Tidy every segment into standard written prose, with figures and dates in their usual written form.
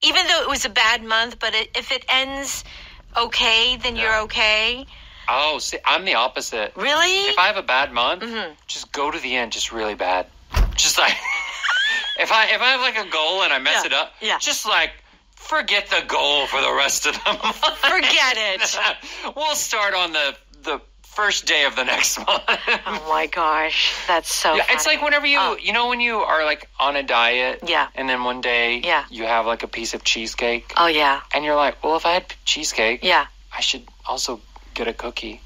Even though it was a bad month, but if it ends okay, then you're okay. Oh, see, I'm the opposite. Really? If I have a bad month, just go to the end, just really bad. Just like, if I have like a goal and I mess it up, just like, forget the goal for the rest of the month. Forget it. We'll start on the first day of the next month. Oh my gosh, that's so funny. It's like whenever you know when you are like on a diet, and then one day you have like a piece of cheesecake. Oh yeah. And you're like, well, if I had cheesecake, I should also get a cookie.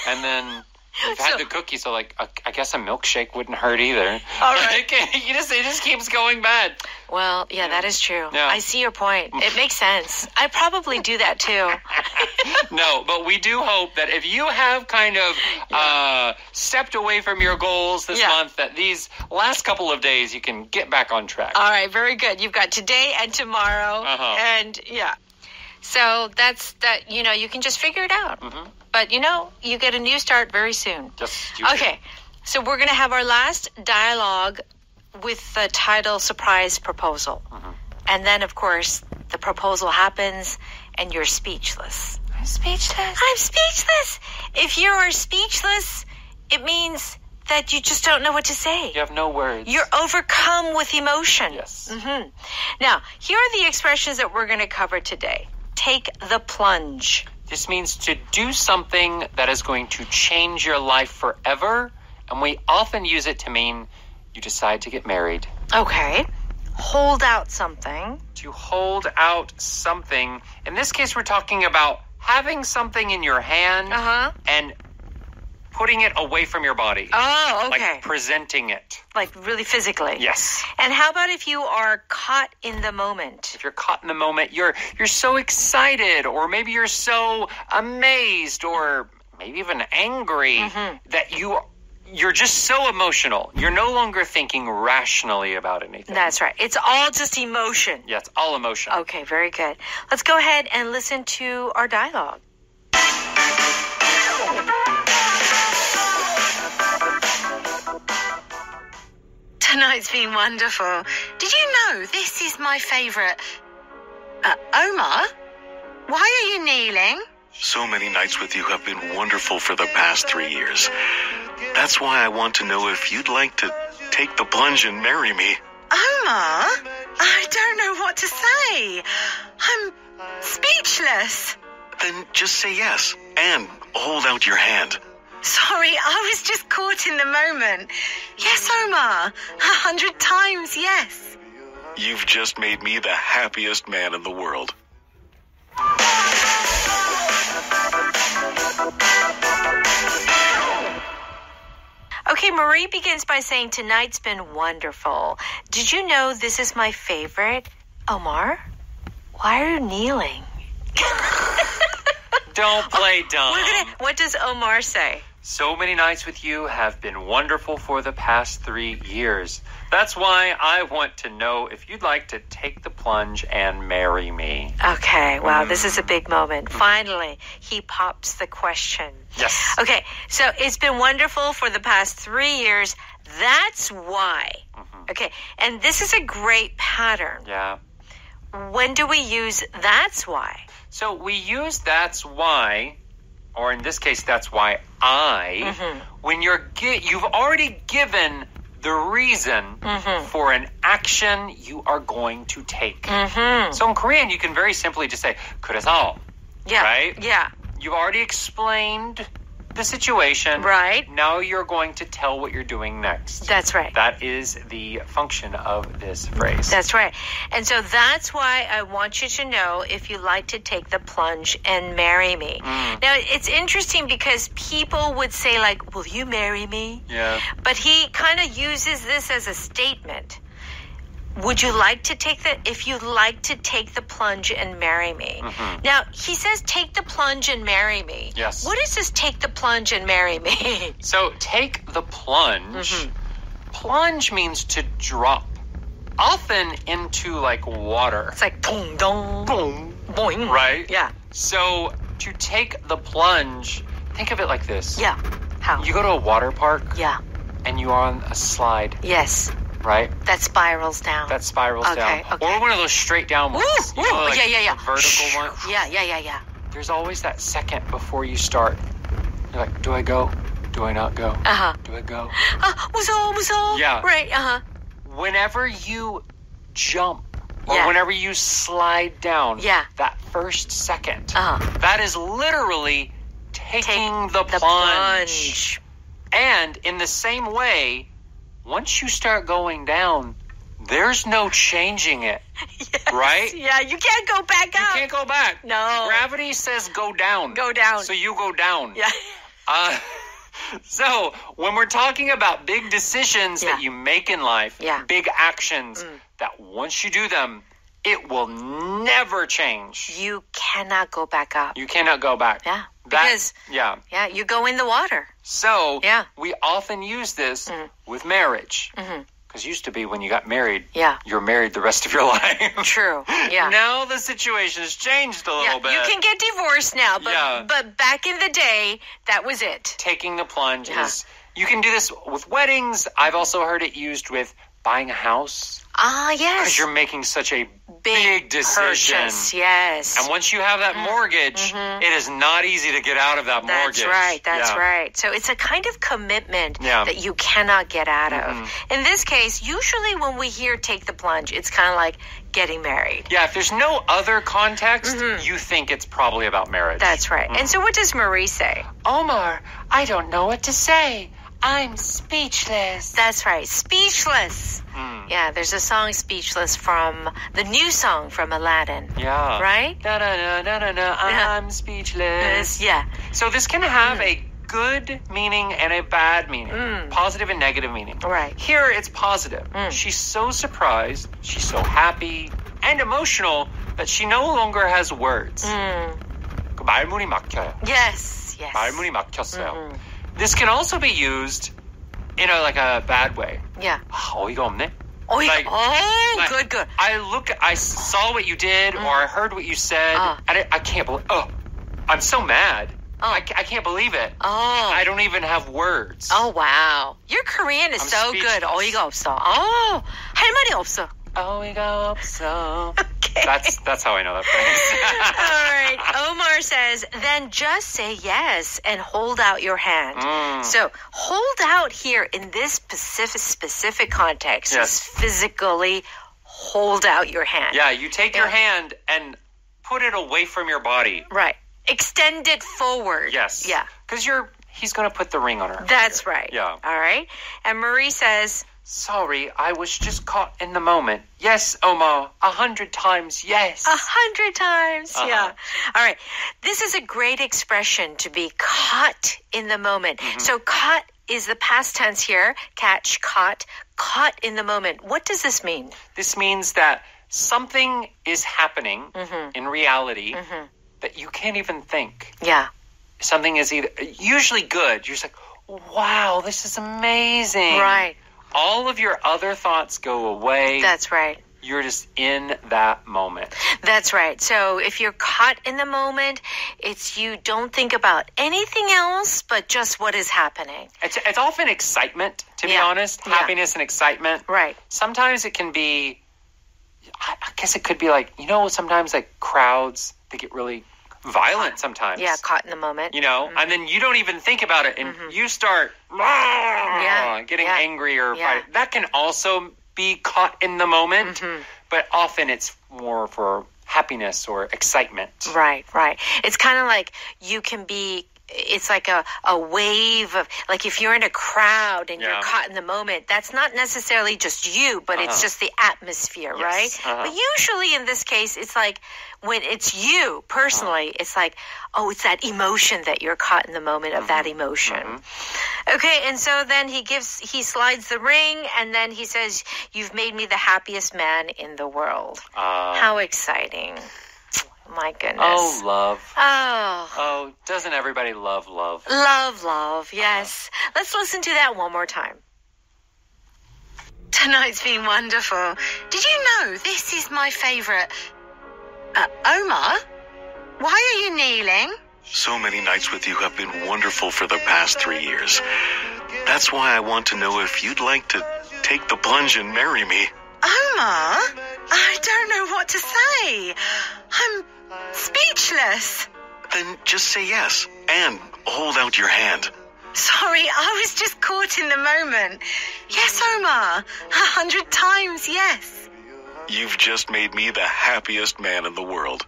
And then you've had the cookie, so like I guess a milkshake wouldn't hurt either. All right. It just keeps going bad. Well, that is true. Yeah. I see your point. It makes sense. I probably do that too. No, but we do hope that if you have kind of stepped away from your goals this month, that these last couple of days you can get back on track. All right, very good. You've got today and tomorrow. And so that's that, you can just figure it out. But, you get a new start very soon. Okay, so we're going to have our last dialogue with the title Surprise Proposal. And then, of course, the proposal happens and you're speechless. I'm speechless. I'm speechless. If you are speechless, it means that you just don't know what to say. You have no words. You're overcome with emotion. Yes. Now, here are the expressions that we're going to cover today. Take the plunge. This means to do something that is going to change your life forever, and we often use it to mean you decide to get married. Okay. Hold out something. To hold out something. In this case, we're talking about having something in your hand and putting it away from your body. Oh, okay. Like presenting it. Like really physically. Yes. And how about if you are caught in the moment? If you're caught in the moment, you're so excited, or maybe you're so amazed, or maybe even angry that you're just so emotional. You're no longer thinking rationally about anything. That's right. It's all just emotion. Yeah, it's all emotion. Okay, very good. Let's go ahead and listen to our dialogue. Tonight's been wonderful. Did you know this is my favorite? Omar? Why are you kneeling? So many nights with you have been wonderful for the past 3 years. That's why I want to know if you'd like to take the plunge and marry me. Omar? I don't know what to say. I'm speechless. Then just say yes and hold out your hand. Sorry, I was just caught in the moment. Yes, Omar. 100 times yes. You've just made me the happiest man in the world. Okay, Marie begins by saying, tonight's been wonderful. Did you know this is my favorite? Omar, why are you kneeling? Don't play dumb. What does Omar say? So many nights with you have been wonderful for the past 3 years. That's why I want to know if you'd like to take the plunge and marry me. Okay, wow, this is a big moment. Finally, he pops the question. Yes. Okay, so it's been wonderful for the past 3 years. That's why. Okay, and this is a great pattern. Yeah. When do we use that's why? So we use that's why, or in this case, that's why when you've already given the reason for an action you are going to take. So in Korean, you can very simply just say, 그래서, right? Yeah. You've already explained the situation. Right. Now you're going to tell what you're doing next. That's right. That is the function of this phrase. That's right. And so that's why I want you to know if you like to take the plunge and marry me. Now, it's interesting because people would say, like, will you marry me? Yeah. But he kind of uses this as a statement. Would you like to if you'd like to take the plunge and marry me? Now, he says take the plunge and marry me. Yes. What is this take the plunge and marry me? So take the plunge. Plunge means to drop, often into like water. It's like boom, dong, boom, boing. Right? Yeah. So to take the plunge, think of it like this. Yeah. How? You go to a water park. Yeah. And you are on a slide. Yes. right? That spirals down. That spirals down. Okay. Or one of those straight down ones. Woo, You know, like yeah. the vertical one. Yeah. There's always that second before you start. You're like, do I go? Do I not go? Uh-huh. Do I go? 무서워. Yeah. Right, Whenever you jump or whenever you slide down, that first second, that is literally taking the plunge. And in the same way, once you start going down, there's no changing it. Yes. Right? Yeah, you can't go back up. You can't go back. No. Gravity says go down. Go down. So you go down. Yeah. So when we're talking about big decisions that you make in life, big actions, that once you do them, it will never change. You cannot go back up. You cannot go back. Yeah. Because, you go in the water. So, we often use this with marriage. Because used to be when you got married, you're married the rest of your life. True, yeah. Now the situation has changed a little bit. You can get divorced now, but back in the day, that was it. Taking the plunge is... You can do this with weddings. I've also heard it used with buying a house. Ah, yes. Because you're making such a big decision. Purchase, yes. And once you have that mortgage, it is not easy to get out of that mortgage. That's right. So it's a kind of commitment that you cannot get out of. In this case, usually when we hear take the plunge, it's kind of like getting married. Yeah, if there's no other context, you think it's probably about marriage. That's right. And so what does Marie say? Omar, I don't know what to say. I'm speechless. That's right, speechless. Yeah, there's a song Speechless from the new song from Aladdin. Yeah. Right? I'm speechless. Yeah. So this can have a good meaning and a bad meaning. Positive and negative meaning. Right. Here it's positive. She's so surprised, she's so happy and emotional that she no longer has words. 말문이 막혀요. Yes. 말문이 막혔어요. This can also be used in a bad way. Yeah. 어이가 없네. Good. I saw what you did, or I heard what you said, and I can't believe. I'm so mad. I can't believe it. I don't even have words. Oh wow, your Korean is so speechless. good. 어이가 없어. 할 말이 없어. 어이가 없어. Okay. That's how I know that phrase. All right. Omar says, then just say yes and hold out your hand. So hold out here in this specific context is physically hold out your hand. Yeah, you take your hand and put it away from your body. Right. Extend it forward. Yes. Yeah. Because he's going to put the ring on her. That's right. Yeah. All right. And Marie says... Sorry, I was just caught in the moment. Yes, Omar, 100 times, yes. 100 times, yeah. All right. This is a great expression to be caught in the moment. So caught is the past tense here. Catch, caught in the moment. What does this mean? This means that something is happening in reality that you can't even think. Yeah. Something is usually good. You're just like, wow, this is amazing. Right. All of your other thoughts go away. That's right. You're just in that moment. That's right. So if you're caught in the moment, it's you don't think about anything else but just what is happening. It's often excitement, to be honest. Happiness and excitement. Right. Sometimes it can be, I guess it could be sometimes crowds, they get really violent sometimes. Yeah, caught in the moment. And then you don't even think about it, and you start getting angry or fighting. That can also be caught in the moment, but often it's more for happiness or excitement. Right. It's kind of like you can be... It's like a wave of, like if you're in a crowd and you're caught in the moment, that's not necessarily just you, but it's just the atmosphere, right? But usually in this case, it's like when it's you personally, it's like, it's that emotion that you're caught in the moment of that emotion. Okay, and so then he slides the ring, and then he says, you've made me the happiest man in the world. How exciting. My goodness. Oh, love. Oh, doesn't everybody love love? Love, yes. Let's listen to that one more time. Tonight's been wonderful. Did you know this is my favorite? Omar, why are you kneeling? So many nights with you have been wonderful for the past 3 years. That's why I want to know if you'd like to take the plunge and marry me? Omar, I don't know what to say. I'm speechless. Then just say yes and hold out your hand. Sorry, I was just caught in the moment. Yes, Omar. 100 times yes. You've just made me the happiest man in the world.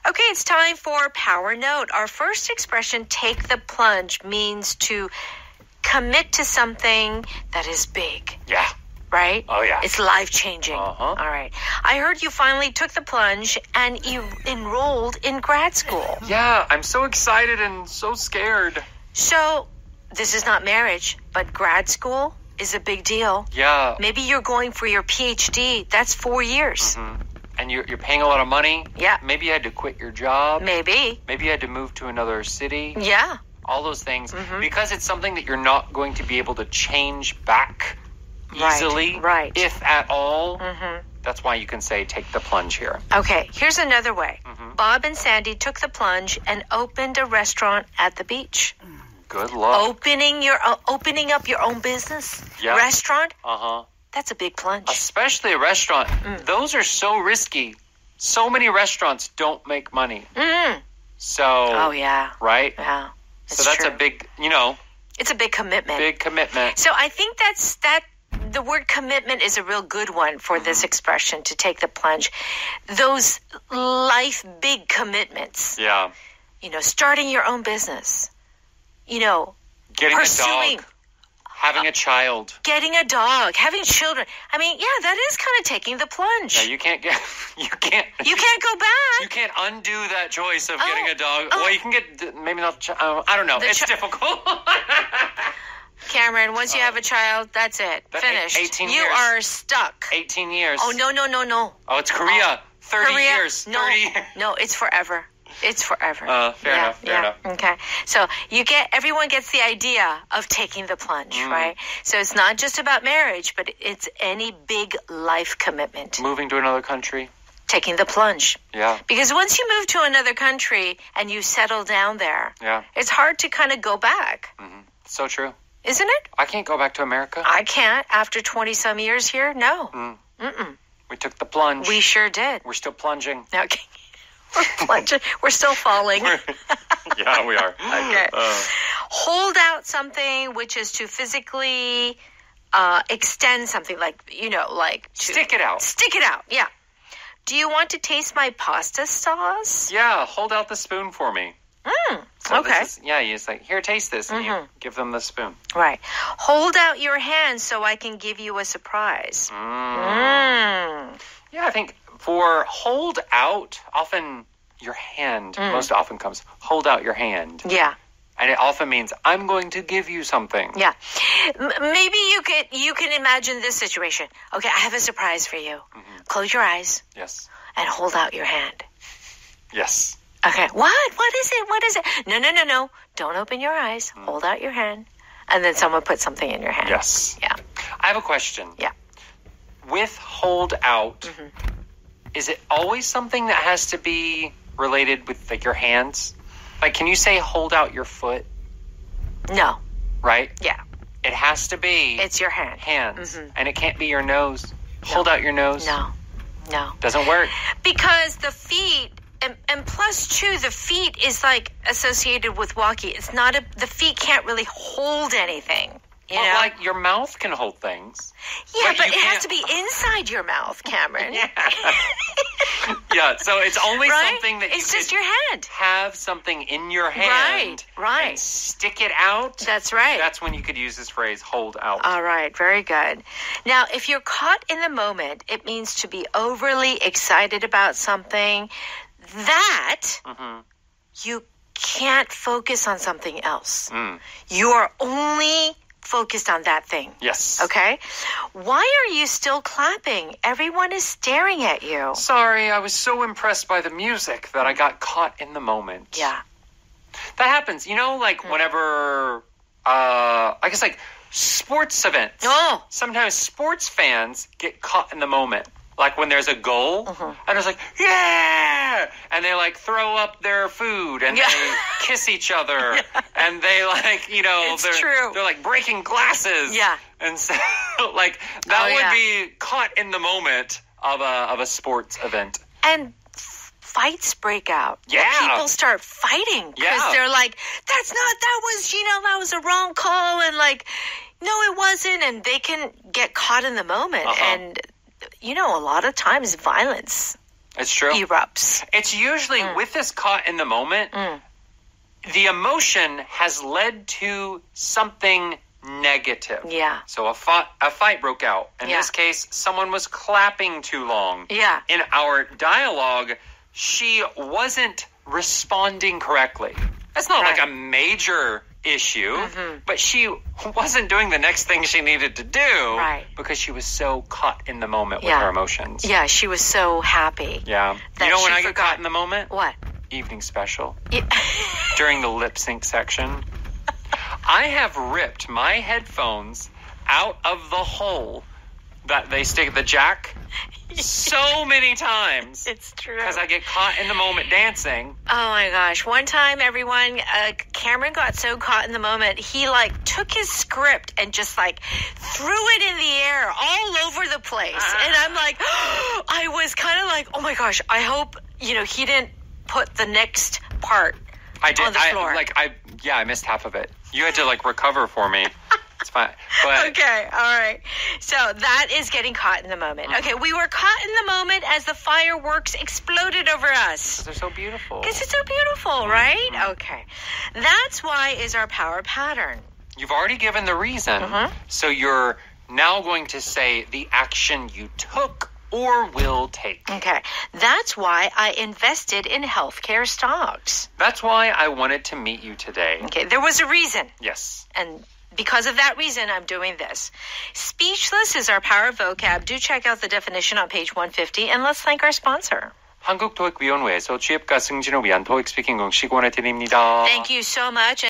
Okay, it's time for Power Note. Our first expression, take the plunge, means to commit to something that is big. Yeah. Right? Oh, yeah. It's life-changing. Uh-huh. All right. I heard you finally took the plunge and you enrolled in grad school. Yeah, I'm so excited and so scared. So, this is not marriage, but grad school is a big deal. Yeah. Maybe you're going for your PhD. That's 4 years. Mm-hmm. And you're paying a lot of money. Yeah. Maybe you had to quit your job. Maybe. Maybe you had to move to another city. Yeah. All those things. Mm-hmm. Because it's something that you're not going to be able to change back easily. Right. If at all. Mm-hmm. That's why you can say take the plunge here. Okay, here's another way. Mm-hmm. Bob and Sandy took the plunge and opened a restaurant at the beach. Good luck. Opening up your own business. Yeah. Restaurant. Uh-huh. That's a big plunge. Especially a restaurant. Those are so risky. So many restaurants don't make money. Mm. So. Oh, yeah. Right? Yeah. So that's true. a big, It's a big commitment. Big commitment. So I think the word commitment is a real good one for this expression, to take the plunge. Those life big commitments. Yeah. Starting your own business. Getting pursuing. a dog. Having a child. Getting a dog. Having children. I mean, yeah, that is kind of taking the plunge. Yeah, you can't go back. You can't undo that choice of getting a dog. Well, you can get, maybe not, I don't know. It's difficult. Cameron, once you have a child, that's it. Finished. 18 you years. You are stuck. 18 years. Oh, no. Oh, it's Korea. 30 years. No, 30 years. No, it's forever. It's forever. Fair enough. Okay. So everyone gets the idea of taking the plunge, right? So it's not just about marriage, but it's any big life commitment. Moving to another country. Taking the plunge. Yeah. Because once you move to another country and you settle down there, it's hard to kind of go back. Mm-hmm. So true. Isn't it? I can't go back to America. I can't after 20-some years here. No. We took the plunge. We sure did. We're still plunging. Okay. We're plunging. We're still falling. Yeah, we are. Okay. Hold out something, which is to physically extend something, like stick it out. Stick it out. Yeah. Do you want to taste my pasta sauce? Yeah. Hold out the spoon for me. Okay. You just like, here, taste this, and you give them the spoon. Right. Hold out your hand so I can give you a surprise. Yeah, I think for hold out, often your hand most often comes, hold out your hand. Yeah. And it often means, I'm going to give you something. Yeah. Maybe you can imagine this situation. Okay, I have a surprise for you. Close your eyes. Yes. And hold out your hand. Yes. Okay. What? What is it? What is it? No. Don't open your eyes. Hold out your hand. And then someone put something in your hand. Yes. Yeah. I have a question. Yeah. With hold out, is it always something that has to be related with your hands? Like, can you say hold out your foot? No. Right? Yeah. It has to be. It's your hand. Hands. And it can't be your nose. No. Hold out your nose. No. Doesn't work. Because the feet, and plus too, the feet is associated with walking. It's not the feet can't really hold anything. You know? Like your mouth can hold things. Yeah, but it has to be inside your mouth, Cameron. Yeah, so it's only something that it's just your hand. Have something in your hand. Right. And stick it out. That's right. That's when you could use this phrase, hold out. All right, very good. Now, if you're caught in the moment, it means to be overly excited about something that you can't focus on something else. You are only focused on that thing. Yes. Okay? Why are you still clapping? Everyone is staring at you. Sorry, I was so impressed by the music that I got caught in the moment. Yeah. That happens. Whenever, I guess sports events. Oh. Sometimes sports fans get caught in the moment. like when there's a goal, and it's like, yeah! And they like throw up their food, and they kiss each other, and they like, they're like breaking glasses. Yeah. And so, like, that would be caught in the moment of a sports event. And fights break out. Yeah. People start fighting because they're like, that was a wrong call, and like, no, it wasn't, and they can get caught in the moment. And, a lot of times violence it's true. erupts. It's usually with this caught in the moment, the emotion has led to something negative. Yeah. So a fight broke out. In this case, someone was clapping too long. Yeah. In our dialogue, she wasn't responding correctly. That's not like a major issue, but she wasn't doing the next thing she needed to do because she was so caught in the moment with her emotions. Yeah, she was so happy. Yeah. You know when I get caught in the moment? What? Evening special. During the lip sync section. I have ripped my headphones out of the hole that they stick the jack so many times. It's true. Because I get caught in the moment dancing. Oh my gosh. One time, everyone, Cameron got so caught in the moment, he like took his script and just like threw it in the air all over the place. And I'm like, I was kind of like, oh my gosh, I hope, he didn't put the next part on the floor. I missed half of it. You had to like recover for me. It's fine. But okay, all right. So that is getting caught in the moment. Okay, we were caught in the moment as the fireworks exploded over us. They're so beautiful. Because it's so beautiful, right? Okay. That's why is our power pattern. You've already given the reason. So you're now going to say the action you took or will take. Okay. That's why I invested in healthcare stocks. That's why I wanted to meet you today. Okay, there was a reason. Yes. And because of that reason, I'm doing this. Speechless is our power vocab. Do check out the definition on page 150, and let's thank our sponsor. 한국토익위원회에서 취업과 승진을 위한 토익 스피킹 공식 원해드립니다. Thank you so much.